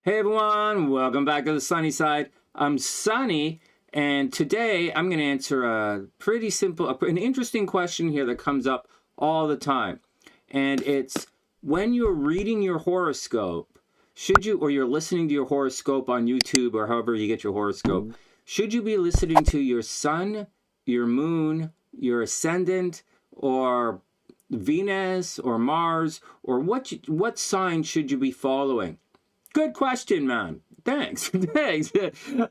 Hey everyone, welcome back to the sunny side. I'm Sunny, and today I'm going to answer a pretty simple, an interesting question here that comes up all the time. And it's when you're reading your horoscope, should you, or you're listening to your horoscope on YouTube or however you get your horoscope, should you be listening to your sun, your moon, your ascendant, or Venus or Mars, or what sign should you be following? Good question, man. Thanks. Thanks.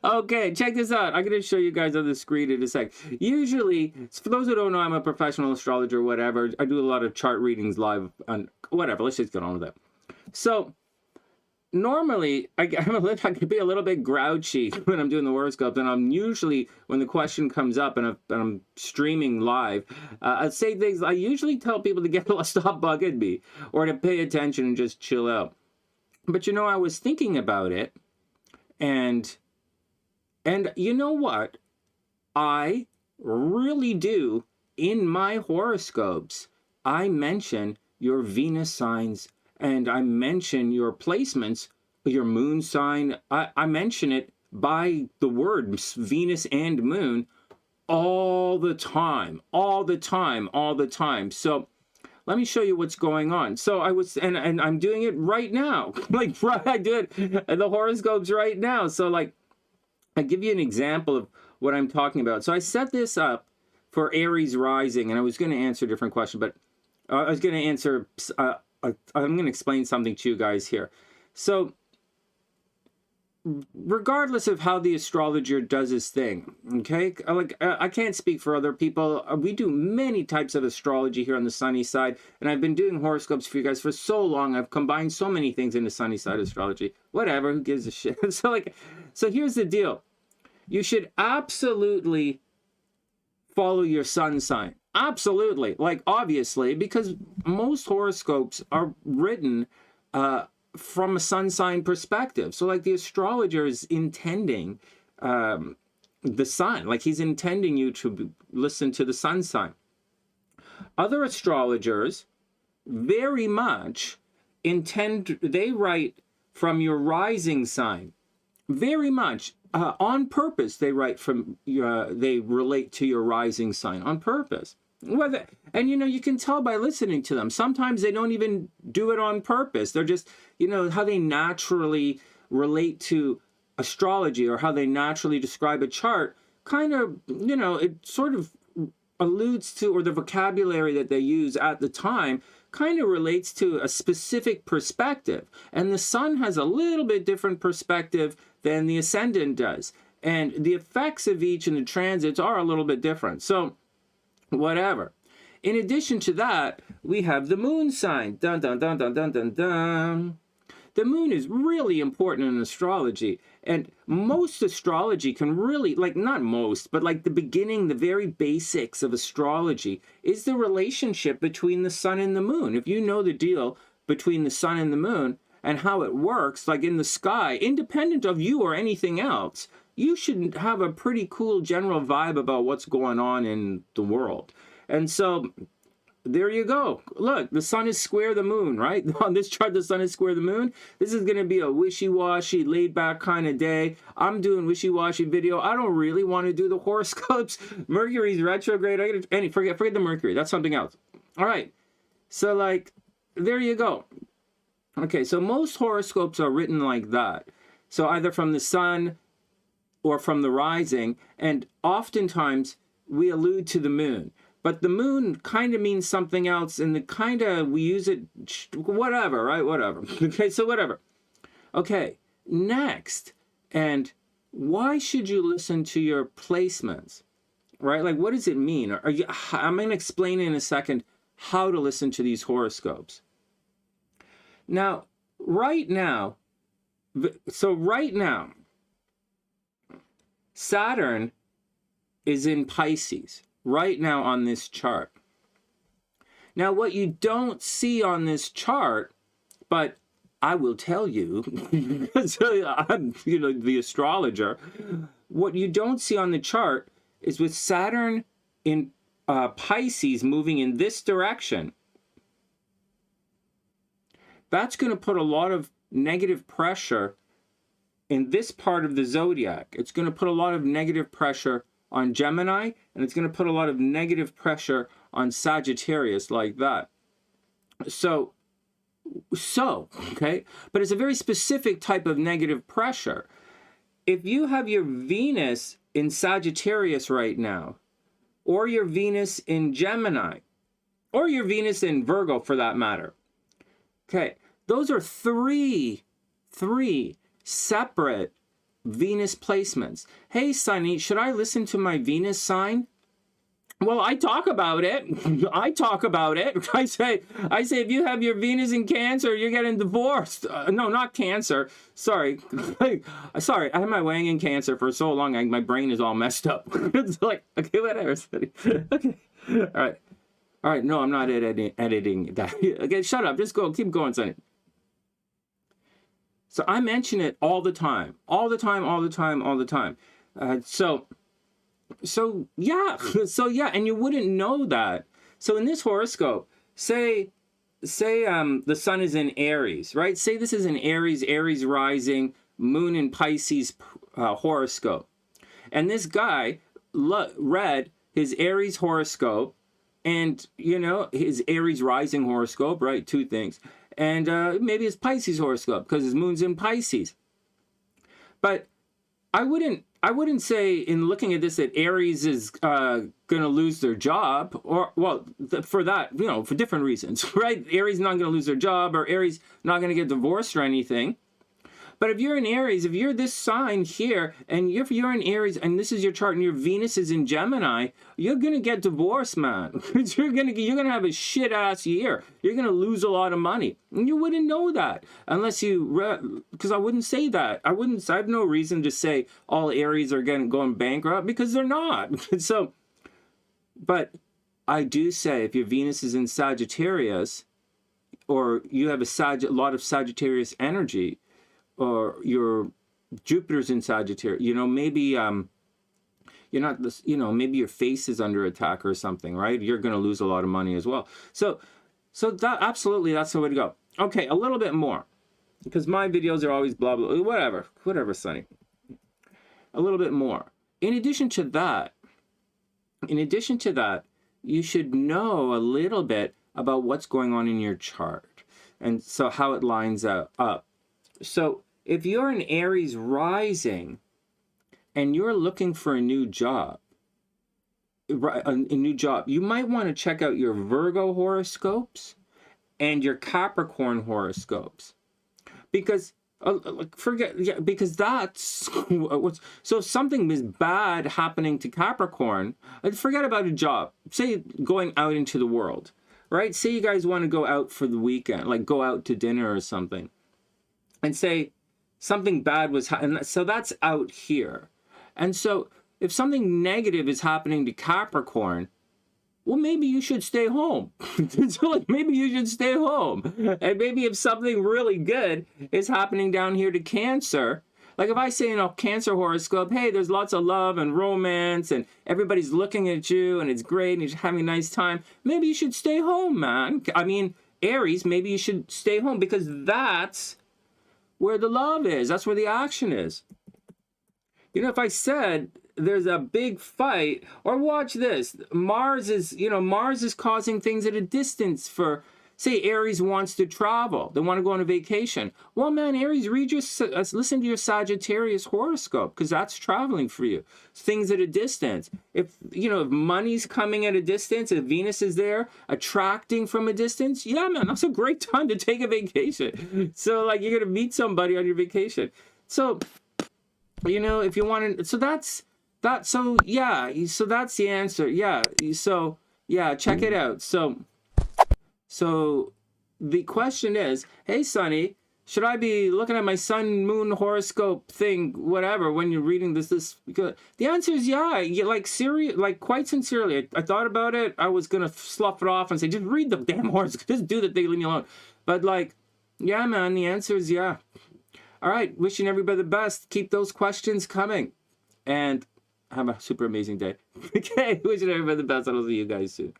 Okay, check this out. I'm going to show you guys on the screen in a sec. Usually, for those who don't know, I'm a professional astrologer, whatever. I do a lot of chart readings live on whatever. Let's just get on with it. So, normally, I can be a little bit grouchy when I'm doing the horoscopes, and I'm usually, when the question comes up and I'm streaming live, I say things, I usually tell people to stop bugging me or to pay attention and just chill out. But you know, I was thinking about it, and you know what? I really do, in my horoscopes, I mention your Venus signs, and I mention your placements, your moon sign. I mention it by the words Venus and moon all the time, all the time, all the time. So let me show you what's going on. So I was, and I'm doing it right now. Like, I do it in the horoscopes right now. So like, I give you an example of what I'm talking about. So I set this up for Aries rising, and I was going to answer a different question, but I was going to answer, I'm going to explain something to you guys here. So regardless of how the astrologer does his thing, okay, like I can't speak for other people. We do many types of astrology here on the sunny side, and I've been doing horoscopes for you guys for so long. I've combined so many things into sunny side astrology. Whatever, who gives a shit? So here's the deal: you should absolutely follow your sun sign. Absolutely, like obviously, because most horoscopes are written from a sun sign perspective. So like the astrologer is intending the sun, like he's intending you to listen to the sun sign. Other astrologers very much they write from your rising sign. Very much on purpose, they write from they relate to your rising sign on purpose. And you know, you can tell by listening to them. Sometimes they don't even do it on purpose. They're just, you know, how they naturally relate to astrology or how they naturally describe a chart. Kind of, you know, it sort of alludes to, or the vocabulary that they use at the time kind of relates to a specific perspective. And the sun has a little bit different perspective than the ascendant does. And the effects of each and the transits are a little bit different. So, whatever. In addition to that, we have the moon sign. Dun, dun, dun, dun, dun, dun, dun. The moon is really important in astrology, and most astrology can really, like, not most, but like the beginning, the very basics of astrology is the relationship between the sun and the moon. If you know the deal between the sun and the moon and how it works, like in the sky, independent of you or anything else, you should have a pretty cool general vibe about what's going on in the world. And so there you go. Look, the sun is square the moon, right? On this chart, the sun is square the moon. This is going to be a wishy-washy, laid-back kind of day. I'm doing wishy-washy video. I don't really want to do the horoscopes. Mercury's retrograde. Forget the Mercury. That's something else. All right. So, like, there you go. Okay, so most horoscopes are written like that. So either from the sun or from the rising, and oftentimes we allude to the moon. But the moon kind of means something else, and we use it, whatever, right? Whatever. Okay, so whatever. Okay, next. And why should you listen to your placements, right? Like, what does it mean? I'm going to explain in a second how to listen to these horoscopes. Now, right now, Saturn is in Pisces right now on this chart. Now, what you don't see on this chart, but I will tell you, because I'm, you know, the astrologer, what you don't see on the chart is with Saturn in Pisces moving in this direction, that's going to put a lot of negative pressure in this part of the zodiac, it's going to put a lot of negative pressure on Gemini, and it's going to put a lot of negative pressure on Sagittarius, like that. So, okay, but it's a very specific type of negative pressure. If you have your Venus in Sagittarius right now, or your Venus in Gemini, or your Venus in Virgo for that matter, okay, those are three separate Venus placements. Hey, Sunny, should I listen to my Venus sign? Well, I talk about it. I talk about it. I say, if you have your Venus in Cancer, you're getting divorced. No, not Cancer. Sorry. Sorry, I had my Wang in Cancer for so long, my brain is all messed up. It's like, okay, whatever. Okay. All right. No, I'm not editing that. Okay, shut up. Just go. Keep going, Sonny. So I mention it all the time. So yeah, and you wouldn't know that. So in this horoscope, say the sun is in Aries, right? Say this is an Aries rising, moon in Pisces horoscope. And this guy read his Aries horoscope and, his Aries rising horoscope, right? Two things. And maybe his Pisces horoscope because his moon's in Pisces. But I wouldn't say in looking at this that Aries is going to lose their job, or, well, for that, for different reasons, right? Aries not going to lose their job, or Aries not going to get divorced or anything. But if you're in Aries, if you're this sign here, and if you're in Aries, and this is your chart, and your Venus is in Gemini, you're gonna get divorced, man. you're gonna have a shit ass year. You're gonna lose a lot of money, and you wouldn't know that unless because I wouldn't say that. I have no reason to say all Aries are going bankrupt because they're not. So, but I do say if your Venus is in Sagittarius, or you have a lot of Sagittarius energy, or your Jupiter's in Sagittarius, maybe you're not this, maybe your face is under attack or something, right? You're going to lose a lot of money as well. So that absolutely, that's the way to go. Okay, a little bit more, because my videos are always blah blah, whatever, Sonny. A little bit more. In addition to that, you should know a little bit about what's going on in your chart, and so how it lines up. So if you're an Aries rising and you're looking for a new job, you might want to check out your Virgo horoscopes and your Capricorn horoscopes, because because that's what's, so if something is bad happening to Capricorn, forget about a job. Say going out into the world, right? Say you guys want to go out for the weekend, like go out to dinner or something. And say something bad was and so that's out here. And so if something negative is happening to Capricorn, well, maybe you should stay home. So maybe you should stay home. And maybe if something really good is happening down here to Cancer, like if I say in a Cancer horoscope, hey, there's lots of love and romance and everybody's looking at you and it's great and you're having a nice time, maybe you should stay home, man. I mean, Aries, maybe you should stay home, because that's where the love is. That's where the action is. If I said there's a big fight, or watch this, Mars is causing things at a distance for, say, Aries wants to travel. They want to go on a vacation. Well, man, Aries, listen to your Sagittarius horoscope, because that's traveling for you. Things at a distance. If money's coming at a distance, if Venus is there attracting from a distance, yeah, man, that's a great time to take a vacation. So, like, you're going to meet somebody on your vacation. So, if you want to, so that's that. So, yeah, so that's the answer. Yeah. So, yeah, check it out. So the question is, hey, Sonny, should I be looking at my sun, moon horoscope thing, whatever, when you're reading this? Because the answer is yeah. Quite sincerely, I thought about it. I was going to slough it off and say, just read the damn horoscope. Just do the thing, leave me alone. But yeah, man, the answer is yeah. All right, wishing everybody the best. Keep those questions coming. And have a super amazing day. Okay, wishing everybody the best. I'll see you guys soon.